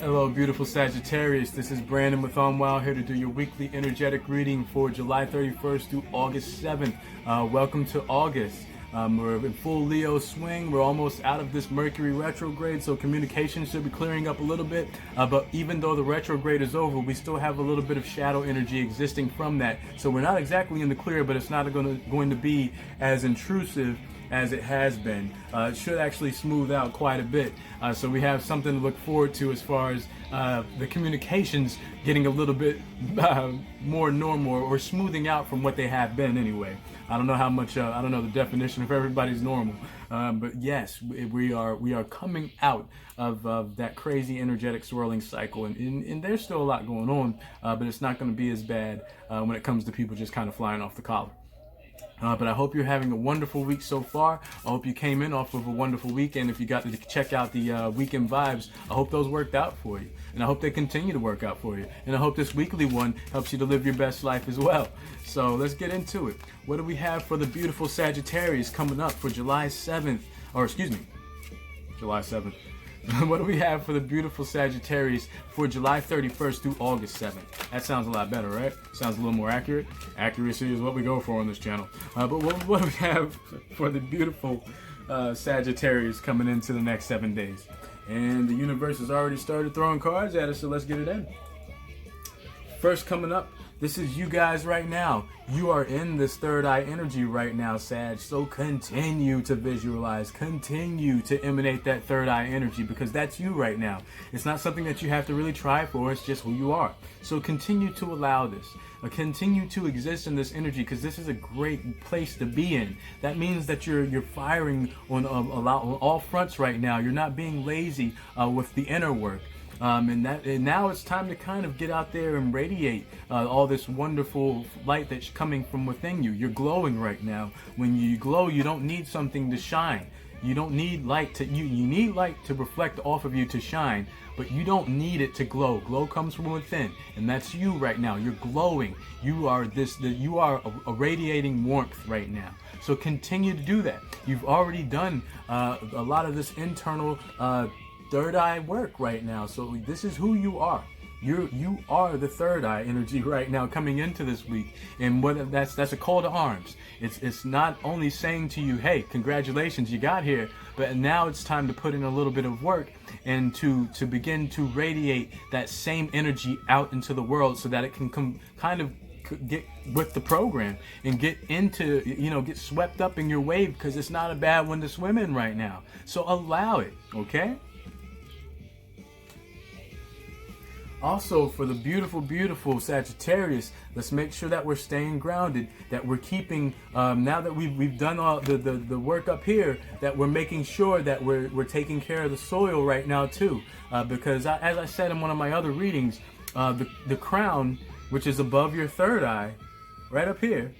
Hello, beautiful Sagittarius. This is Brandon with Wow, here to do your weekly energetic reading for July 31st through August 7th. Welcome to August. We're in full Leo swing. We're almost out of this Mercury retrograde, so communication should be clearing up a little bit. But even though the retrograde is over, we still have a little bit of shadow energy existing from that. So we're not exactly in the clear, but it's not going to be as intrusive as it has been. It should actually smooth out quite a bit. So we have something to look forward to as far as the communications getting a little bit more normal or smoothing out from what they have been anyway. I don't know how much, I don't know the definition of everybody's normal. But yes, we are coming out of that crazy energetic swirling cycle. And there's still a lot going on, but it's not going to be as bad when it comes to people just kind of flying off the collar. But I hope you're having a wonderful week so far. I hope you came in off of a wonderful weekend. If you got to check out the weekend vibes, I hope those worked out for you. And I hope they continue to work out for you. And I hope this weekly one helps you to live your best life as well. So let's get into it. What do we have for the beautiful Sagittarius coming up for July 7th? Or excuse me, July 7th. What do we have for the beautiful Sagittarius for July 31st through August 7th? That sounds a lot better, right? Sounds a little more accurate. Accuracy is what we go for on this channel. But what do we have for the beautiful Sagittarius coming into the next 7 days? And the universe has already started throwing cards at us, so let's get it in. First coming up, this is you guys right now. You are in this third eye energy right now, Sag. So continue to visualize, continue to emanate that third eye energy, because that's you right now. It's not something that you have to really try for, it's just who you are. So continue to allow this. Continue to exist in this energy, because this is a great place to be in. That means that you're firing on all fronts right now. You're not being lazy with the inner work. And now it's time to kind of get out there and radiate all this wonderful light that's coming from within you. You're glowing right now. When you glow, you don't need something to shine. You don't need light to you need light to reflect off of you to shine, but you don't need it to glow. Glow comes from within, and that's you right now. You're glowing. You are a radiating warmth right now. So continue to do that. You've already done a lot of this internal third eye work right now. So this is who you are. You are the third eye energy right now coming into this week. And what that's a call to arms. It's not only saying to you, hey, congratulations, you got here, but now it's time to put in a little bit of work and to begin to radiate that same energy out into the world so that it can kind of get with the program and get into, get swept up in your wave, because it's not a bad one to swim in right now. So allow it, okay? Also, for the beautiful, beautiful Sagittarius, let's make sure that we're staying grounded, that we're keeping, now that we've done all the work up here, that we're making sure that we're taking care of the soil right now too. Because as I said in one of my other readings, the crown, which is above your third eye, right up here,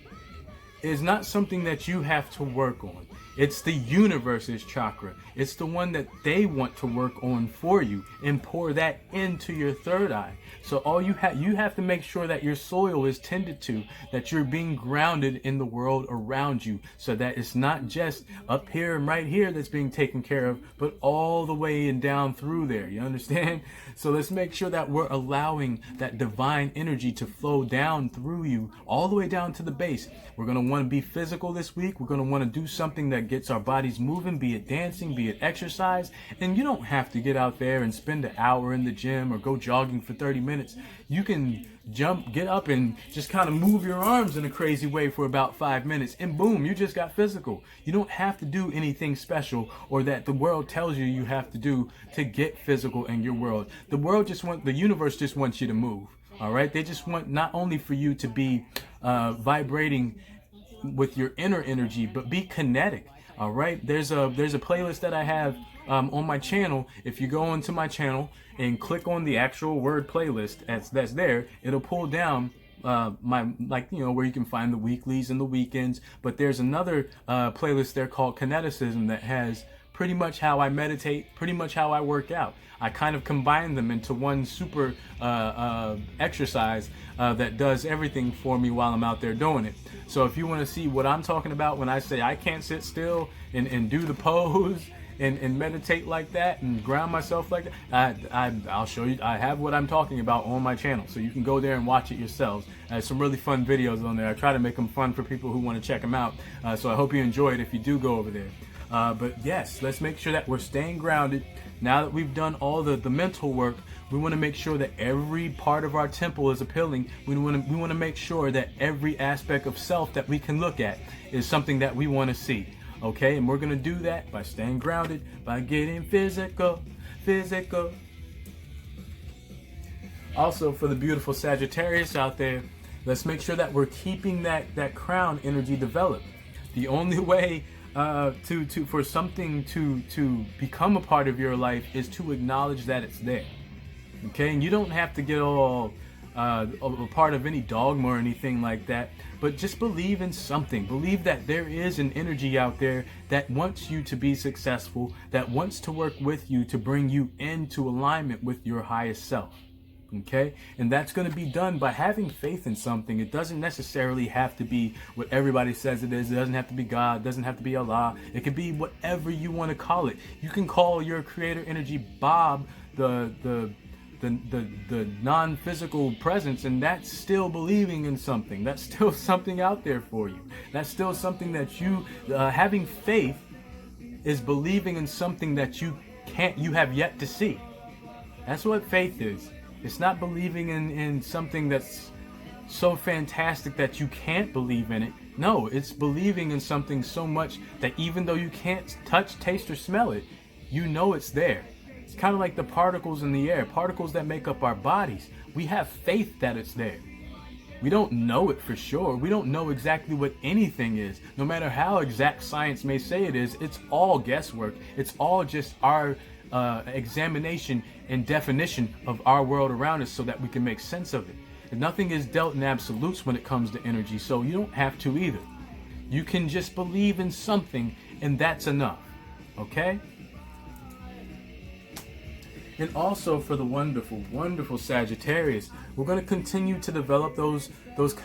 is not something that you have to work on. It's the universe's chakra. It's the one that they want to work on for you and pour that into your third eye. So all you have to make sure that your soil is tended to, that you're being grounded in the world around you, so that it's not just up here and right here that's being taken care of, but all the way and down through there. You understand? So let's make sure that we're allowing that divine energy to flow down through you, all the way down to the base. We're going to want to be physical this week. We're going to want to do something that gets our bodies moving, be it dancing, be it exercise. And you don't have to get out there and spend an hour in the gym or go jogging for 30 minutes. You can get up and just kind of move your arms in a crazy way for about 5 minutes, and boom, you just got physical. You don't have to do anything special or that the world tells you you have to do to get physical in your world. The universe just wants you to move. All right, they just want not only for you to be vibrating with your inner energy, but be kinetic. All right, there's a playlist that I have on my channel. If you go into my channel and click on the actual word playlist that's there, it'll pull down where you can find the weeklies and the weekends. But there's another playlist there called Kineticism that has pretty much how I meditate, pretty much how I work out. I kind of combine them into one super exercise that does everything for me while I'm out there doing it. So if you want to see what I'm talking about when I say I can't sit still and do the pose and meditate like that and ground myself like that, I'll show you. I have what I'm talking about on my channel, so you can go there and watch it yourselves. There's some really fun videos on there. I try to make them fun for people who want to check them out. So I hope you enjoy it if you do go over there. But yes, let's make sure that we're staying grounded. Now that we've done all the mental work, we want to make sure that every part of our temple is appealing. We want to make sure that every aspect of self that we can look at is something that we want to see. Okay, and we're going to do that by staying grounded, by getting physical. Also, for the beautiful Sagittarius out there, let's make sure that we're keeping that crown energy developed. The only way for something to become a part of your life is to acknowledge that it's there. Okay, and you don't have to get all a part of any dogma or anything like that, but just believe in something. Believe that there is an energy out there that wants you to be successful, that wants to work with you to bring you into alignment with your highest self. Okay, and that's going to be done by having faith in something. It doesn't necessarily have to be what everybody says it is. It doesn't have to be God. It doesn't have to be Allah. It could be whatever you want to call it. You can call your creator energy Bob, the non-physical presence, and that's still believing in something. That's still something out there for you. That's still something that you having faith is believing in something that you have yet to see. That's what faith is. It's not believing in something that's so fantastic that you can't believe in it. No, it's believing in something so much that even though you can't touch, taste, or smell it, you know it's there. It's kind of like the particles in the air, particles that make up our bodies. We have faith that it's there. We don't know it for sure. We don't know exactly what anything is. No matter how exact science may say it is, it's all guesswork. It's all just our examination and definition of our world around us so that we can make sense of it. And nothing is dealt in absolutes when it comes to energy, so you don't have to either. You can just believe in something, and that's enough. Okay? And also for the wonderful, wonderful Sagittarius, we're going to continue to develop those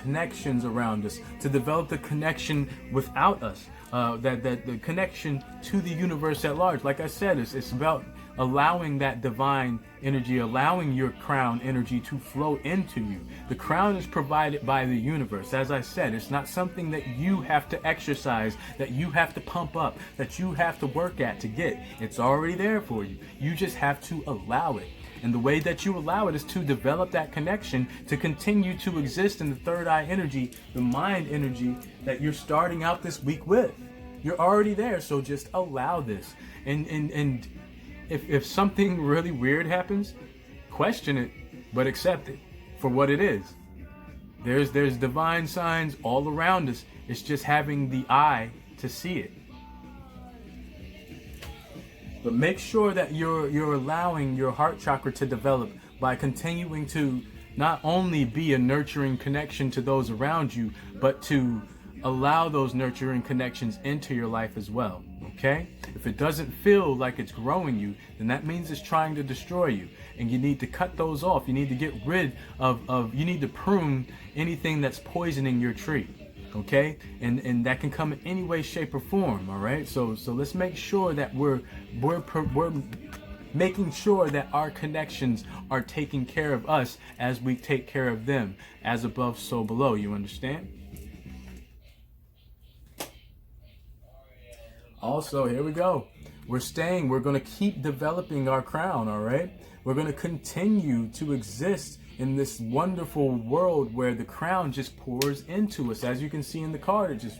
connections around us, to develop the connection without us, that the connection to the universe at large. Like I said, it's about allowing that divine energy, allowing your crown energy to flow into you. The crown is provided by the universe. As I said, it's not something that you have to exercise, that you have to pump up, that you have to work at to get. It's already there for you. You just have to allow it. And the way that you allow it is to develop that connection, to continue to exist in the third eye energy, the mind energy that you're starting out this week with. You're already there, so just allow this. And if something really weird happens, question it, but accept it for what it is. There's divine signs all around us. It's just having the eye to see it. But make sure that you're allowing your heart chakra to develop by continuing to not only be a nurturing connection to those around you, but to allow those nurturing connections into your life as well. Okay? If it doesn't feel like it's growing you, then that means it's trying to destroy you. And you need to cut those off. You need to get rid you need to prune anything that's poisoning your tree. Okay? And that can come in any way, shape, or form. All right? So let's make sure that we're making sure that our connections are taking care of us as we take care of them. As above, so below. You understand? Also, here we go. We're going to keep developing our crown, all right? We're going to continue to exist in this wonderful world where the crown just pours into us. As you can see in the card, it just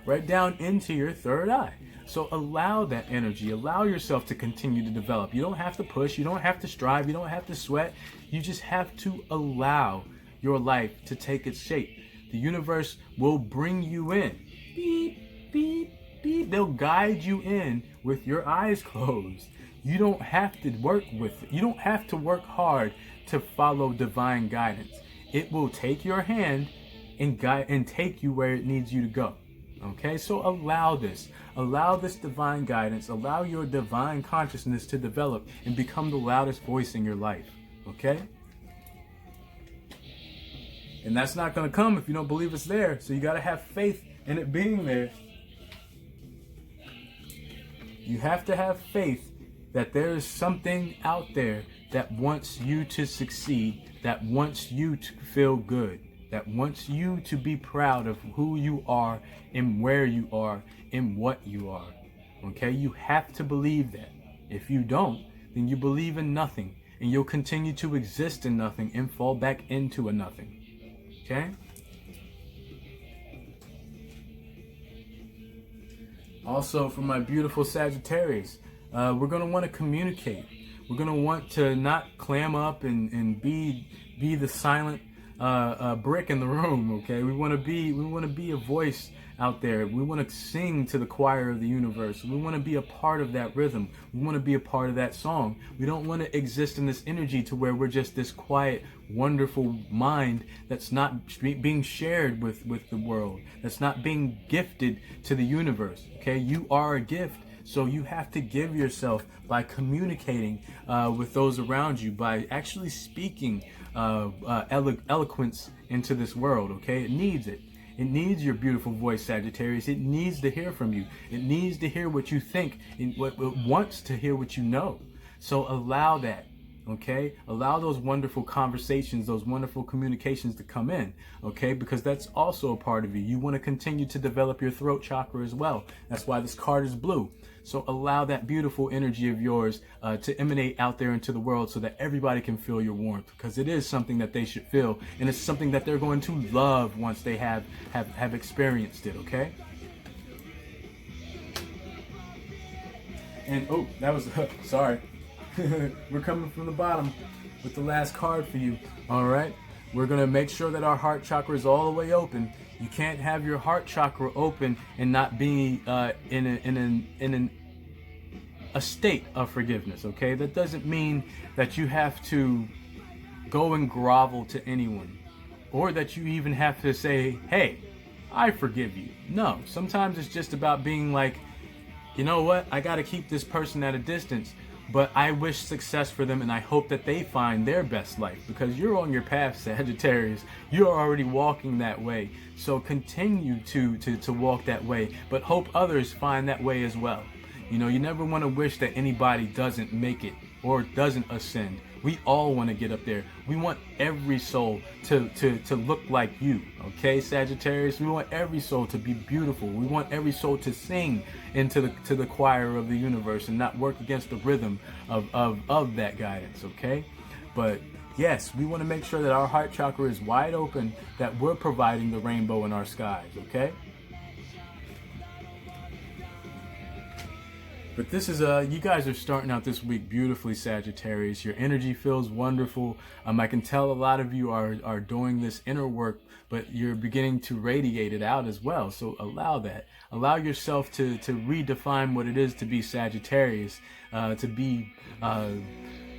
right down into your third eye. So allow that energy. Allow yourself to continue to develop. You don't have to push. You don't have to strive. You don't have to sweat. You just have to allow your life to take its shape. The universe will bring you in. Beep, beep. They'll guide you in with your eyes closed. You don't have to work with it. You don't have to work hard to follow divine guidance. It will take your hand and guide and take you where it needs you to go. Okay, so allow this divine guidance, allow your divine consciousness to develop and become the loudest voice in your life. Okay? And that's not going to come if you don't believe it's there. So you got to have faith in it being there. You have to have faith that there is something out there that wants you to succeed, that wants you to feel good, that wants you to be proud of who you are and where you are and what you are. Okay? You have to believe that. If you don't, then you believe in nothing, and you'll continue to exist in nothing and fall back into a nothing. Okay? Also, for my beautiful Sagittarius, we're going to want to communicate. We're going to want to not clam up and be the silent brick in the room. Okay, we want to be a voice out there. We want to sing to the choir of the universe. We want to be a part of that rhythm. We want to be a part of that song. We don't want to exist in this energy to where we're just this quiet, wonderful mind that's not being shared with the world, that's not being gifted to the universe. Okay, you are a gift. So you have to give yourself by communicating with those around you, by actually speaking eloquence into this world. Okay, it needs it. It needs your beautiful voice, Sagittarius. It needs to hear from you. It needs to hear what you think. It wants to hear what you know. So allow that. Okay, allow those wonderful conversations, those wonderful communications to come in. Okay, because that's also a part of you. You want to continue to develop your throat chakra as well. That's why this card is blue. So allow that beautiful energy of yours to emanate out there into the world so that everybody can feel your warmth, because it is something that they should feel, and it's something that they're going to love once they have experienced it. Okay. And oh, that was sorry. We're coming from the bottom with the last card for you. All right, we're gonna make sure that our heart chakra is all the way open. You can't have your heart chakra open and not be in a state of forgiveness. Okay, that doesn't mean that you have to go and grovel to anyone, or that you even have to say, "Hey, I forgive you." No, sometimes it's just about being like, you know what, I got to keep this person at a distance, but I wish success for them, and I hope that they find their best life, because you're on your path, Sagittarius. You're already walking that way. So continue to walk that way, but hope others find that way as well. You know, you never want to wish that anybody doesn't make it or doesn't ascend. We all want to get up there. We want every soul to look like you, okay, Sagittarius? We want every soul to be beautiful. We want every soul to sing into the choir of the universe and not work against the rhythm of that guidance, okay? But yes, we want to make sure that our heart chakra is wide open, that we're providing the rainbow in our skies, okay? But this is you guys are starting out this week beautifully, Sagittarius. Your energy feels wonderful. I can tell a lot of you are doing this inner work, but you're beginning to radiate it out as well. So allow that. Allow yourself to redefine what it is to be Sagittarius, to be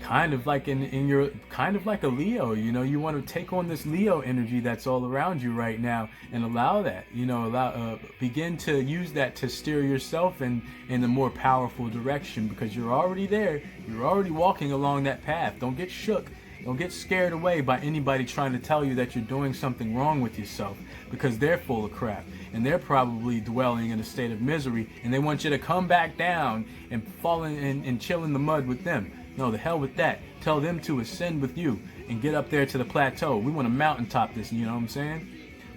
kind of like in your kind of like a Leo. You know, you want to take on this Leo energy that's all around you right now, and allow that, you know, begin to use that to steer yourself in a more powerful direction, because you're already there. You're already walking along that path. Don't get shook. Don't get scared away by anybody trying to tell you that you're doing something wrong with yourself, because they're full of crap, and they're probably dwelling in a state of misery, and they want you to come back down and fall in and chill in the mud with them. No, the hell with that. Tell them to ascend with you and get up there to the plateau. We want to mountaintop this, you know what I'm saying?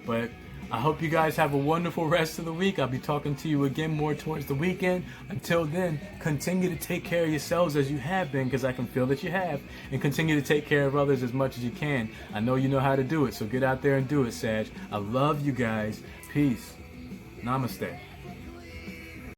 But I hope you guys have a wonderful rest of the week. I'll be talking to you again more towards the weekend. Until then, continue to take care of yourselves as you have been, because I can feel that you have. And continue to take care of others as much as you can. I know you know how to do it, so get out there and do it, Sag. I love you guys. Peace. Namaste.